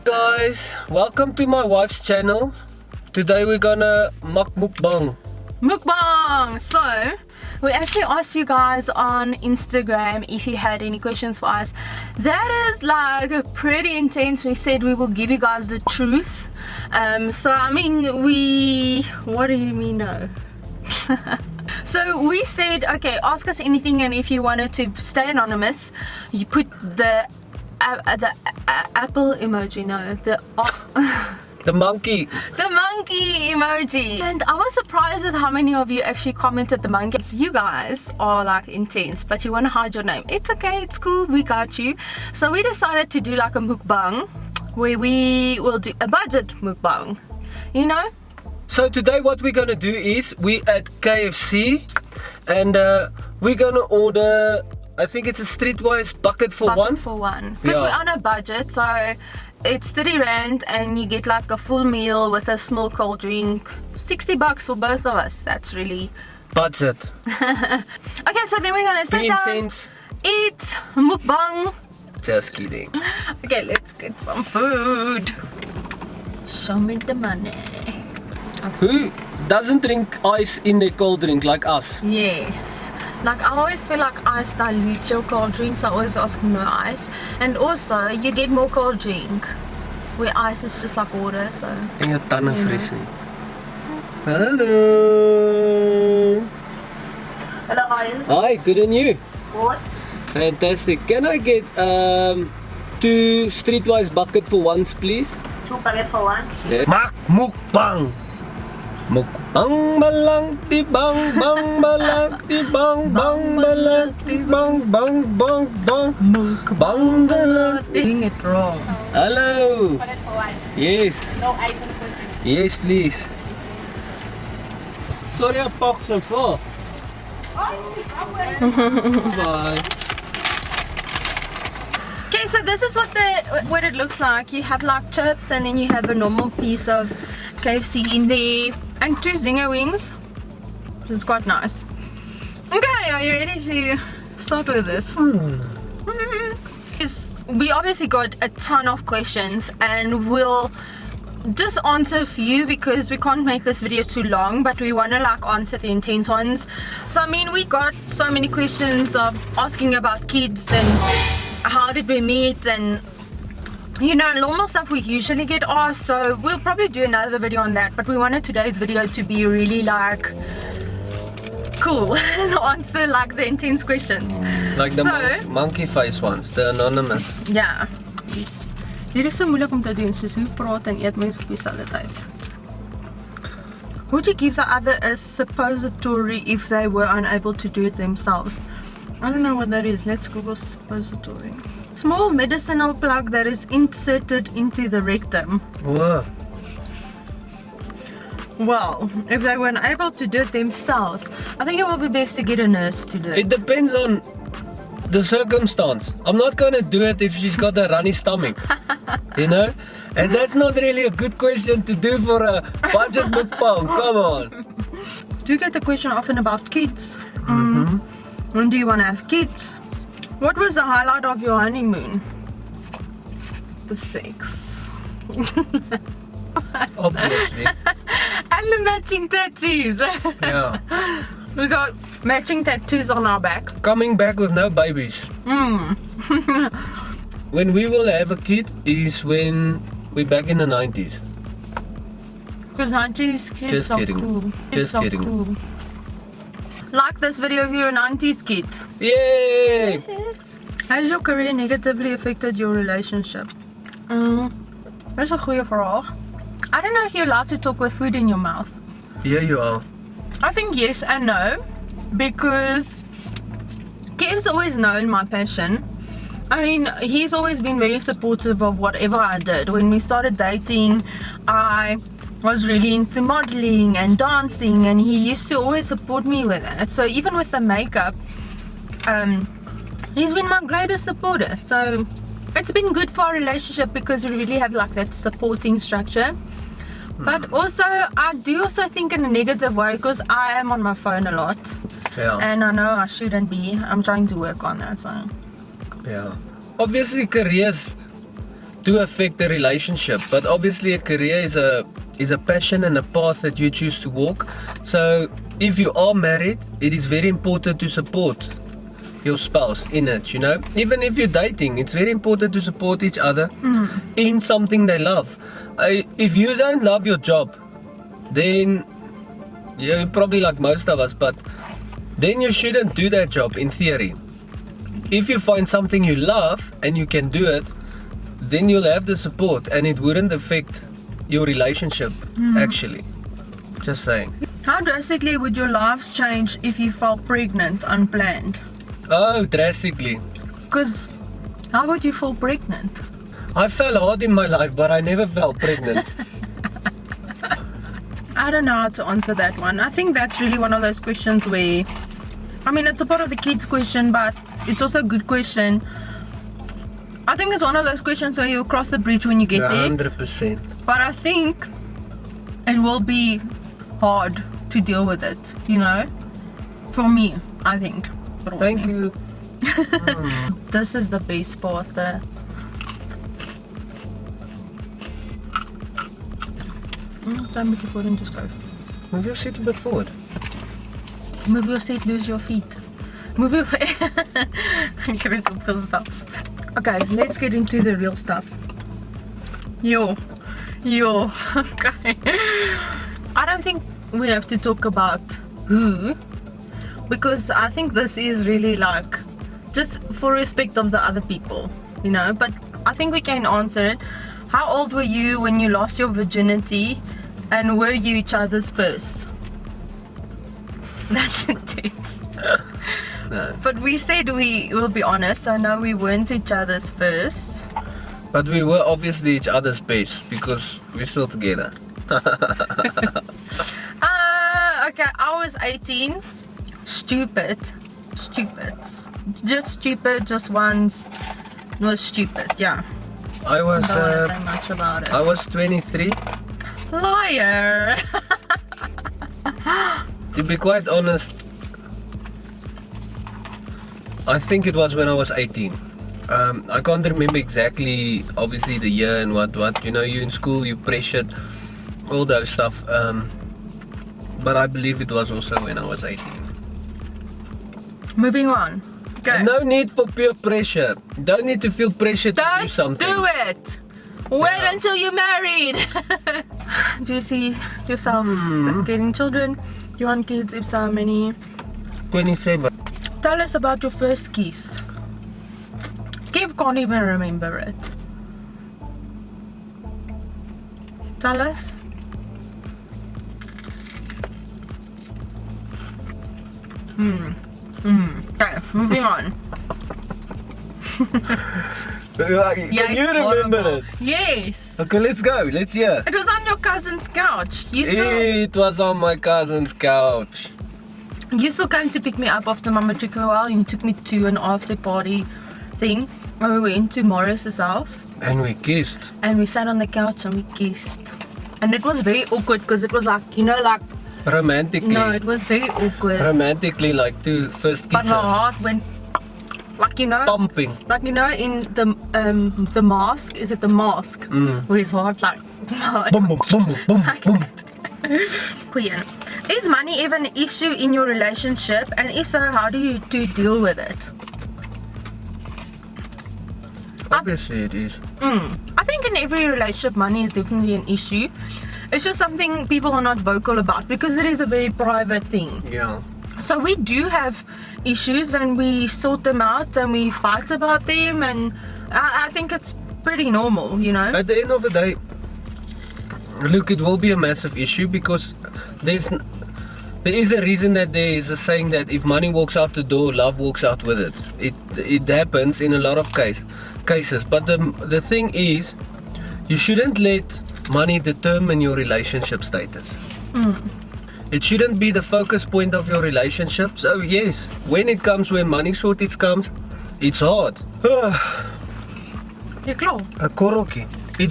Guys, welcome to my wife's channel. Today we're gonna mukbang. Mukbang! So, we actually asked you guys on Instagram if you had any questions for us. That is like pretty intense. We said we will give you guys the truth. So I mean, what do you mean no? So we said, okay, ask us anything, and if you wanted to stay anonymous, you put the apple emoji, no, The monkey. the monkey emoji. And I was surprised at how many of you actually commented the monkeys. You guys are like intense, but you want to hide your name. It's okay, it's cool, we got you. So we decided to do like a mukbang, where we will do a budget mukbang, you know. So today what we're gonna do is we at KFC, and we're gonna order, I think it's a streetwise bucket for one. Because we're on a budget, so it's 30 rand and you get like a full meal with a small cold drink. 60 bucks for both of us. That's really budget. Okay, so then we're gonna sit down, eat, mukbang. Just kidding. Okay, let's get some food. Show me the money. Who doesn't drink ice in their cold drink like us? Yes. Like, I always feel like ice dilutes your cold drinks. I always ask for no ice. And also, you get more cold drink where ice is just like water, so... En jou tande vries nie. Hello. Hello, guys. Hi, good and you? What? Fantastic. Can I get 2 streetwise bucket for ones, please? 2 packet for one. Mukbang. Mukbang balang di bang bang balang di bang bang balang di bang bang bang bang mukbang balang. Doing it wrong. Hello. Packet for one. Yes. No ice on the cold drink. Yes, please. Sorry, I parked so far. Bye. Okay, so this is what it looks like. You have like chips, and then you have a normal piece of KFC in there, and 2 zinger wings. It's quite nice. Okay, are you ready to start with this? We obviously got a ton of questions, and we'll just answer a few because we can't make this video too long, but we want to like answer the intense ones. So I mean, we got so many questions of asking about kids and how did we meet, and you know, normal stuff we usually get asked. So we'll probably do another video on that, but we wanted today's video to be really like cool and answer like the intense questions. Like the monkey face ones, the anonymous. Yeah. Dit is so moeilik om te doen, soos hoe praat en eet mense op dieselfde tyd. Would you give the other a suppository if they were unable to do it themselves? I don't know what that is. Let's Google suppository. Small medicinal plug that is inserted into the rectum. Whoa. Well, if they were unable to do it themselves, I think it will be best to get a nurse to do it. It depends on the circumstance. I'm not gonna do it if she's got a runny stomach. You know? And that's not really a good question to do for a budget mukbang. Come on. Do you get the question often about kids? When do you want to have kids? What was the highlight of your honeymoon? The sex. Obviously. And the matching tattoos. Yeah. We got matching tattoos on our back. Coming back with no babies. When we will have a kid is when we're back in the 90s. Because 90s kids Just are kidding. cool. Just Kids are kidding. cool. Like this video if you're a 90s kid. Yay! Has your career negatively affected your relationship? That's a goeie vraag. I don't know if you're allowed to talk with food in your mouth. Here you are. I think yes and no, because Kev's always known my passion. I mean, he's always been very supportive of whatever I did. When we started dating, I was really into modeling and dancing, and he used to always support me with it. So even with the makeup, he's been my greatest supporter. So it's been good for our relationship because we really have like that supporting structure. But also, I do also think in a negative way because I am on my phone a lot. Yeah. And I know I shouldn't be. I'm trying to work on that, so. Yeah. obviously careers do affect the relationship, but obviously a career is a passion and a path that you choose to walk. So if you are married, it is very important to support your spouse in it, you know. Even if you're dating, it's very important to support each other in something they love. If you don't love your job, then you're probably like most of us, but then you shouldn't do that job in theory. If you find something you love and you can do it, then you'll have the support and it wouldn't affect your relationship actually. Just saying. How drastically would your lives change if you fell pregnant unplanned? Oh, drastically. Because how would you fall pregnant? I fell hard in my life, but I never fell pregnant. I don't know how to answer that one. I think that's really one of those questions where, I mean, it's a part of the kids question, but it's also a good question. I think it's one of those questions where you'll cross the bridge when you get there. 100%. But I think it will be hard to deal with it, you know? For me, I think. Thank you. This is the best part, Don't make it forward into stove. Move your seat a bit forward. Move your seat, lose your feet. Move your feet. Critical stuff. Okay, let's get into the real stuff. Yo. Okay. I don't think we have to talk about who, because I think this is really like just for respect of the other people, you know. But I think we can answer it. How old were you when you lost your virginity, and were you each other's first? That's intense. No. But we said we will be honest, so no, we weren't each other's first. But we were obviously each other's best because we're still together. Okay, I was 18. Stupid. Just stupid, just once. It was stupid, yeah. I was Don't want to say much about it. I was 23. Liar. To be quite honest, I think it was when I was 18. I can't remember exactly, obviously, the year and what. You know, you're in school, you're pressured, all those stuff. But I believe it was also when I was 18. Moving on. Okay. No need for peer pressure. Don't need to feel pressure to do Don't something. do it. Wait until you're married. Do you see yourself getting children? You want kids? If so, how many? 27. Tell us about your first kiss. Kev can't even remember it. Tell us. Okay, moving on. Can you remember it? Yes. Okay, let's go. Let's hear. It was on your cousin's couch. You It was on my cousin's couch. came to pick me up after Mama took a while, and you took me to an after party thing. And we went to Morris's house. And we kissed. And we sat on the couch and we kissed. And it was very awkward because it was like, you know, like... Romantically. No, it was very awkward. Romantically, like two first But kisses. my heart went... Like, you know... Pumping. Like, you know, in the mask, is it the mask? Where his heart like... Boom, boom, boom, boom, boom. Queen. Is money ever an issue in your relationship? And if so, how do you two deal with it? Obviously it is. I think in every relationship, money is definitely an issue. It's just something people are not vocal about because it is a very private thing. Yeah. So we do have issues and we sort them out and we fight about them, and I think it's pretty normal, you know. At the end of the day, look, it will be a massive issue because there is a reason that there is a saying that if money walks out the door, love walks out with it. It happens in a lot of cases, but the thing is, you shouldn't let money determine your relationship status. It shouldn't be the focus point of your relationship. So yes, when it comes, when money shortage comes, it's hard. It's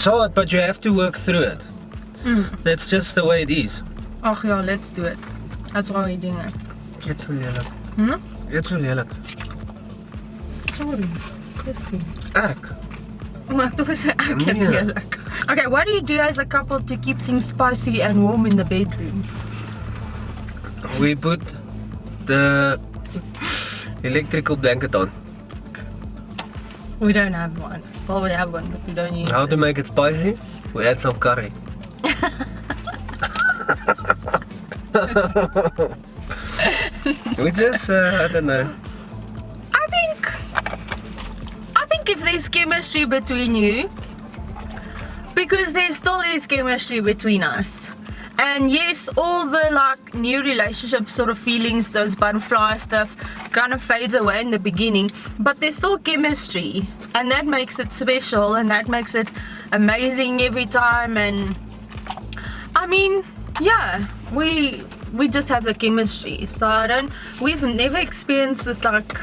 hard, but you have to work through it. That's just the way it is. Oh yeah, let's do it. That's why we're doing it. It's so lelijk. It's so lelijk. Sorry. Pussy. Ek. Maar toe is ek Nee. eerlik. Okay, what do you do as a couple to keep things spicy and warm in the bedroom? We put the electrical blanket on. We don't have one. Well, we have one, but we don't use How it. to make it spicy? We add some curry. We just, I don't know. I think if there's chemistry between you, because there still is chemistry between us. And yes, all the like new relationship sort of feelings, those butterfly stuff kind of fades away in the beginning, but there's still chemistry, and that makes it special, and that makes it amazing every time. And I mean, yeah, we just have the chemistry, so we've never experienced with like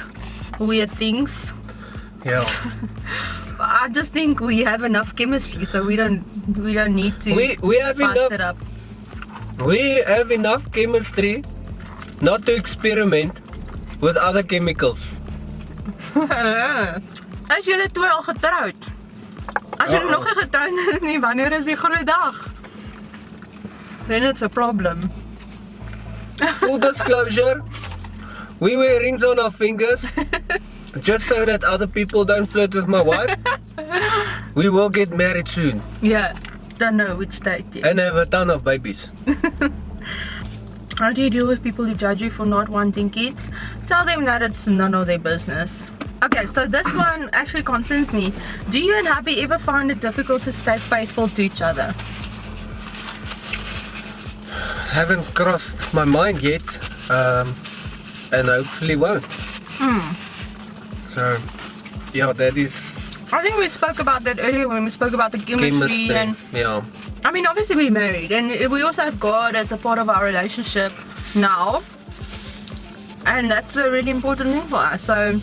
weird things. Yeah. I just think we have enough chemistry, so we don't need to We have spice enough. it up. We have enough chemistry not to experiment with other chemicals. As julle twee al getroud? As julle nog nie getroud is nie, wanneer is die groot dag? Then it's a problem. Full disclosure, we wear rings on our fingers just so that other people don't flirt with my wife. We will get married soon Yeah, don't know which date yet. and have a ton of babies. How do you deal with people who judge you for not wanting kids? Tell them that it's none of their business. Okay, so this one actually concerns me. Do you and hubby ever find it difficult to stay faithful to each other? Haven't crossed my mind yet, and hopefully won't. So, yeah, that is I think we spoke about that earlier when we spoke about the chemistry. And Yeah. I mean, obviously we're married, and we also have God as a part of our relationship now, and that's a really important thing for us. So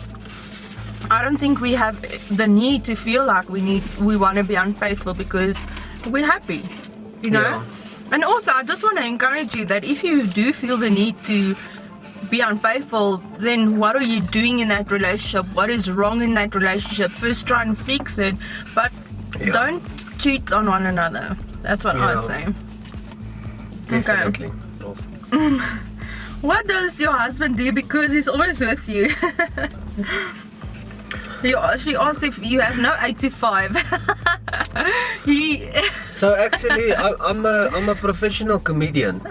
I don't think we have the need to feel like we want to be unfaithful, because we're happy, you know. Yeah. And also, I just want to encourage you that if you do feel the need to be unfaithful, then what are you doing in that relationship? What is wrong in that relationship? First try and fix it, but Yeah. don't cheat on one another. That's what Yeah. I'd say. Definitely. What does your husband do because he's always with you? She asked if you have no 8 to 5. So actually, I'm a professional comedian.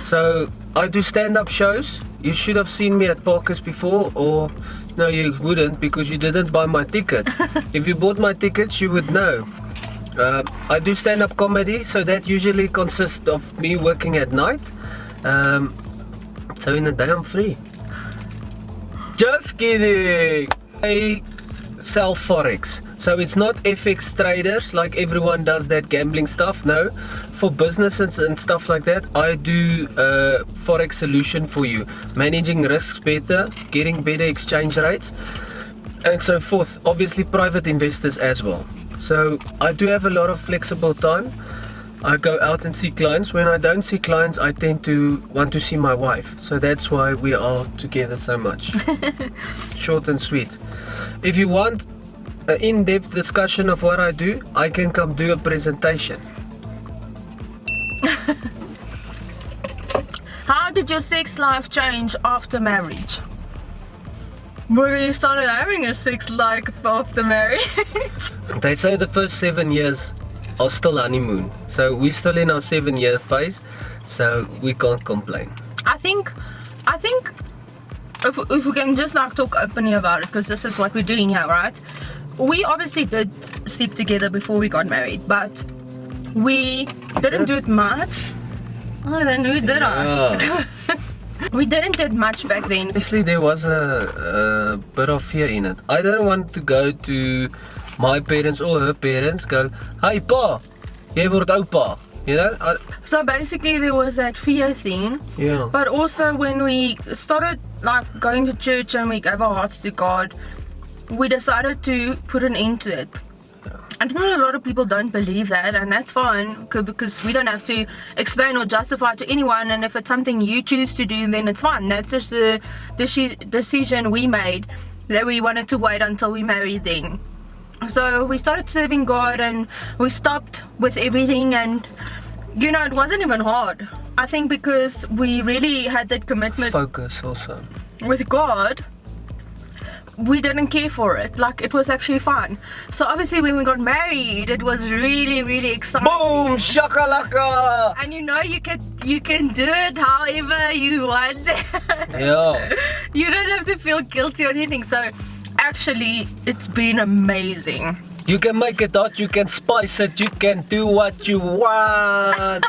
So I do stand-up shows. You should have seen me at Parkers before, or no, you wouldn't, because you didn't buy my ticket. If you bought my tickets, you would know. I do stand-up comedy, so that usually consists of me working at night. So in the day I'm free. Just kidding. I sell forex, so it's not FX traders like everyone does that gambling stuff. No, for businesses and stuff like that, I do a forex solution for you, managing risks better, getting better exchange rates, and so forth. Obviously private investors as well. So I do have a lot of flexible time. I go out and see clients. When I don't see clients, I tend to want to see my wife. So that's why we are together so much. Short and sweet. If you want an in-depth discussion of what I do, I can come do a presentation. How did your sex life change after marriage? When you started having a sex life after marriage? They say the first 7 years are still honeymoon. So we're still in our 7-year phase. So we can't complain. I think if we can just like talk openly about it, because this is what we're doing here, right? We obviously did sleep together before we got married, but we didn't do it much. Oh, then we did it. We didn't do it much back then. Actually, there was a bit of fear in it. I didn't want to go to my parents or her parents, go, "Hi pa, jy word oupa." You know? So basically there was that fear thing. Yeah. But also when we started like going to church and we gave our hearts to God, we decided to put an end to it. I know a lot of people don't believe that, and that's fine, because we don't have to explain or justify to anyone, and if it's something you choose to do, then it's fine. That's just the decision we made. that we wanted to wait until we married then. So we started serving God and we stopped with everything, and you know, it wasn't even hard. I think because we really had that commitment, Focus also. with God, we didn't care for it. Like, it was actually fun. So obviously when we got married, it was really, really exciting. Boom! Shakalaka! And you know, you can do it however you want. Yeah. You don't have to feel guilty or anything. So actually, it's been amazing. You can make it hot, you can spice it, you can do what you want.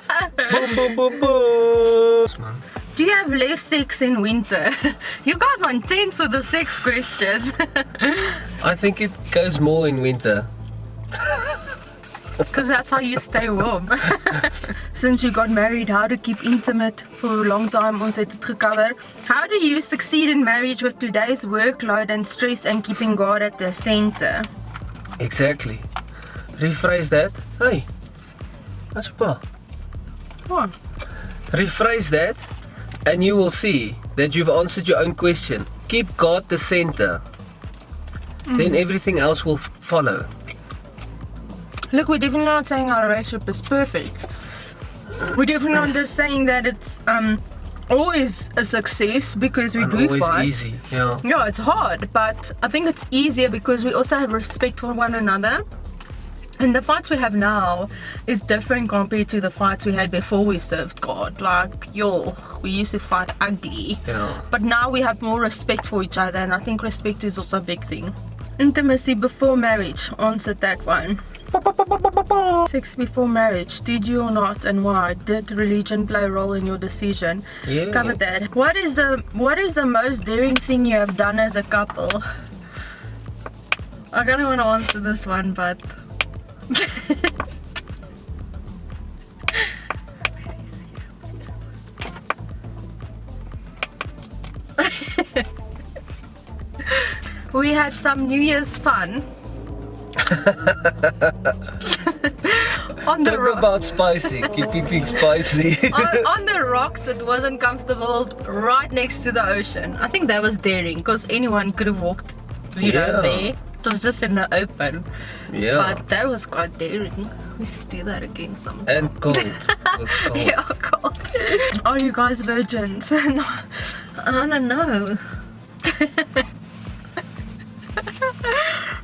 Boom, boom, boom, boom. Do you have less sex in winter? You guys are intense with the sex questions. I think it goes more in winter. Because that's how you stay warm. Since you got married, how to keep intimate for a long time, ons het dit gecover. How do you succeed in marriage with today's workload and stress and keeping God at the center? Exactly. Rephrase that. Hey, that's pa. What? Rephrase that and you will see that you've answered your own question. Keep God the center. Then everything else will follow. Look, we're definitely not saying our relationship is perfect. We're definitely not just saying that it's always a success, because we do Always fight. easy. Yeah. Yeah, it's hard, but I think it's easier because we also have respect for one another. And the fights we have now is different compared to the fights we had before we served God. Like, we used to fight ugly. Yeah. But now we have more respect for each other, and I think respect is also a big thing. Intimacy before marriage, answered that one. Sex before marriage, did you or not, and why? Did religion play a role in your decision? Yeah. Covered that. What is the most daring thing you have done as a couple? I kind of want to answer this one, but we had some New Year's fun. On the Talk about spicy. Keep it spicy. on the rocks. It wasn't comfortable, right next to the ocean. I think that was daring, because anyone could have walked, you know, there. It was just in the open. Yeah. But that was quite daring. We should do that again sometime. And cold. It was cold. Yeah, cold. Are you guys virgins? No, I don't know.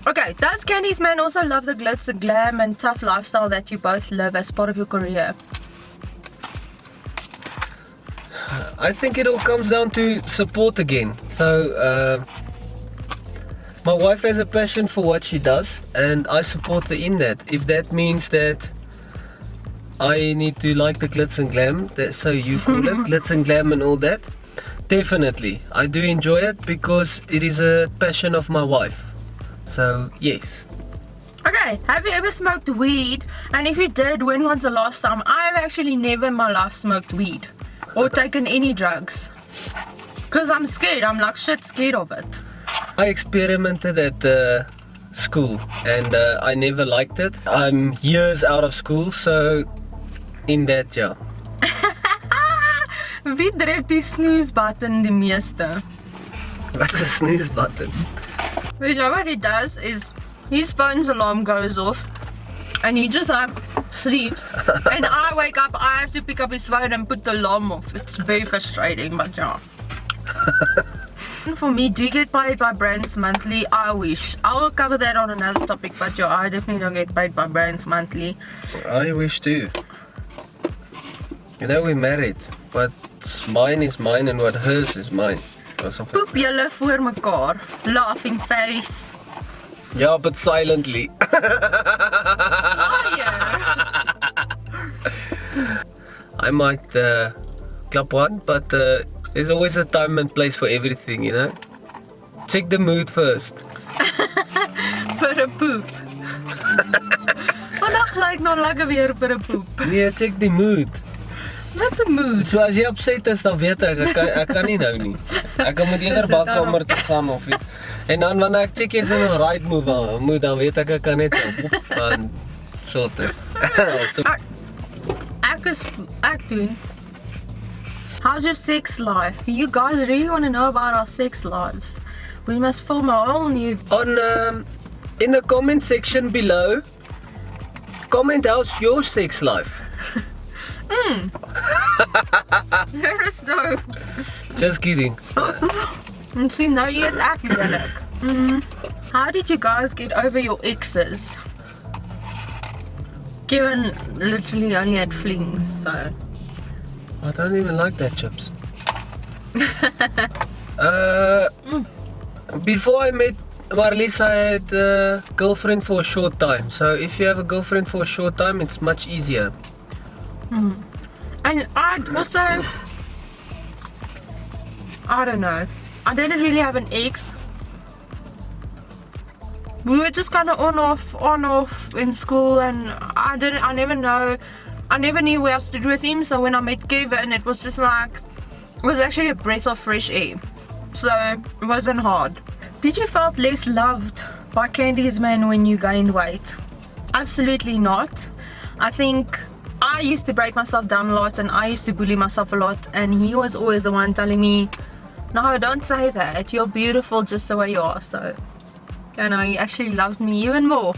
Okay, does Kandy's man also love the glitz, the glam and tough lifestyle that you both live as part of your career? I think it all comes down to support again. So, my wife has a passion for what she does, and I support her in that. If that means that I need to like the glitz and glam, so you call it glitz and glam and all that, definitely. I do enjoy it because it is a passion of my wife. So, yes. Okay, have you ever smoked weed? And if you did, when was the last time? I have actually never in my life smoked weed or taken any drugs, because I'm scared. I'm like shit scared of it. I experimented at school and I never liked it. I'm years out of school, so in that, yeah. Wie druk die snooze button die meeste? What's a snooze button? You know what he does is his phone's alarm goes off and he just like sleeps, and I wake up, I have to pick up his phone and put the alarm off. It's very frustrating, but yeah. For me, do you get paid by brands monthly? I wish. I will cover that on another topic, but yeah, I definitely don't get paid by brands monthly. I wish too. You know, we're married, but mine is mine and what hers is mine. Poep julle voor mekaar. Laughing face. Yeah, but silently. Oh yeah. I might clap one, but there's always a time and place for everything, you know. Check the mood first. Vir 'n poep. Vandag lyk nou lekker weer vir 'n poep. Nee, check die mood. What's a mood? So as jy upset is, dan weet ek kan nie nou nie. Ek moet eerder badkamer toe gaan of iets. En dan wanneer ek check is in 'n right mood, dan weet ek kan net so van sorte. So Ek doen How's your sex life? You guys really want to know about our sex lives. We must film a whole new... In the comment section below, comment how's your sex life. No. Just kidding. See, now you get academic. How did you guys get over your exes? Kevin literally only had flings, so... I don't even like that chips. Before I met Marlies, I had a girlfriend for a short time. So if you have a girlfriend for a short time, it's much easier. And I also... I don't know. I didn't really have an ex. We were just kind of on off in school, and I never knew what else to do with him. So when I met Kevin, it was just like, it was actually a breath of fresh air. So it wasn't hard. Did you felt less loved by Kandy's man when you gained weight? Absolutely not. I think I used to break myself down a lot, and I used to bully myself a lot, and he was always the one telling me, no, don't say that, you're beautiful just the way you are. So, you know, he actually loved me even more.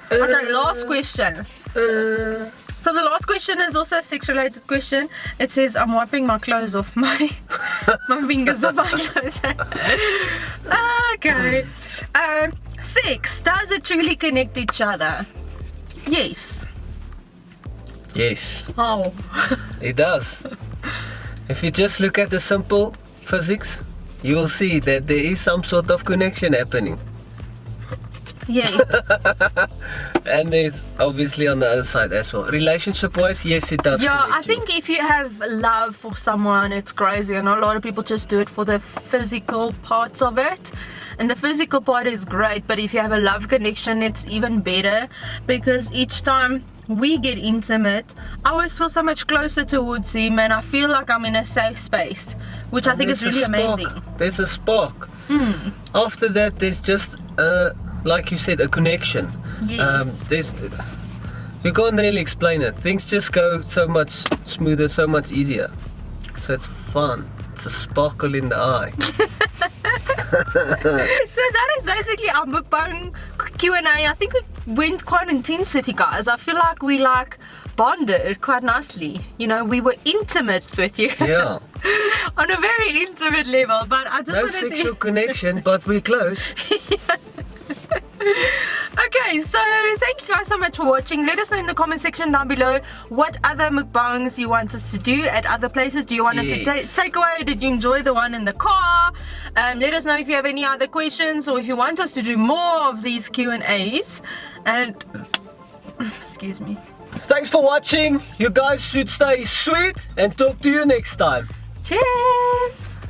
Okay, last question. So the last question is also a sex related question. It says, I'm wiping my clothes off my fingers off my clothes. Okay. Sex, does it truly connect each other? Yes. Yes. Oh. It does. If you just look at the simple physics, you will see that there is some sort of connection happening. Yes. And there's obviously on the other side as well. Relationship wise, yes, it does. Yeah, I think if you have love for someone, it's crazy. I know a lot of people just do it for the physical parts of it. And the physical part is great, but if you have a love connection, it's even better, because each time we get intimate, I always feel so much closer towards him, and I feel like I'm in a safe space, which I think is really amazing. There's a spark. After that, there's just like you said, a connection. Yes. You can't really explain it. Things just go so much smoother, so much easier. So it's fun. It's a sparkle in the eye. So that is basically our mukbang Q&A. I think we went quite intense with you guys. I feel like we bonded quite nicely. You know, we were intimate with you. Yeah. On a very intimate level. But I just no wanted sexual connection, but we're close. Okay, so thank you guys so much for watching. Let us know in the comment section down below what other mukbangs you want us to do at other places. Do you want us to take away? Did you enjoy the one in the car? Let us know if you have any other questions, or if you want us to do more of these Q&As. And excuse me. Thanks for watching. You guys should stay sweet, and talk to you next time. Cheers.